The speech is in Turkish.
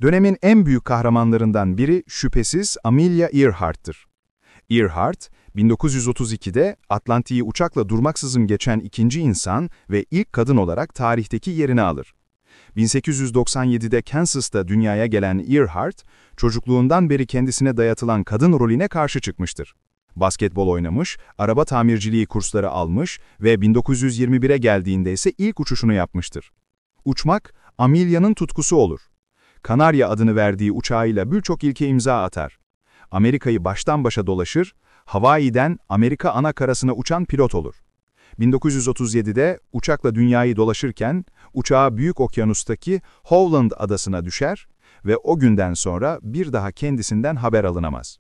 Dönemin en büyük kahramanlarından biri şüphesiz Amelia Earhart'tır. Earhart, 1932'de Atlantik'i uçakla durmaksızın geçen ikinci insan ve ilk kadın olarak tarihteki yerini alır. 1897'de Kansas'ta dünyaya gelen Earhart, çocukluğundan beri kendisine dayatılan kadın rolüne karşı çıkmıştır. Basketbol oynamış, araba tamirciliği kursları almış ve 1921'e geldiğinde ise ilk uçuşunu yapmıştır. Uçmak, Amelia'nın tutkusu olur. Kanarya adını verdiği uçağıyla birçok ilke imza atar. Amerika'yı baştan başa dolaşır, Hawaii'den Amerika ana karasına uçan pilot olur. 1937'de uçakla dünyayı dolaşırken uçağı Büyük Okyanus'taki Howland adasına düşer ve o günden sonra bir daha kendisinden haber alınamaz.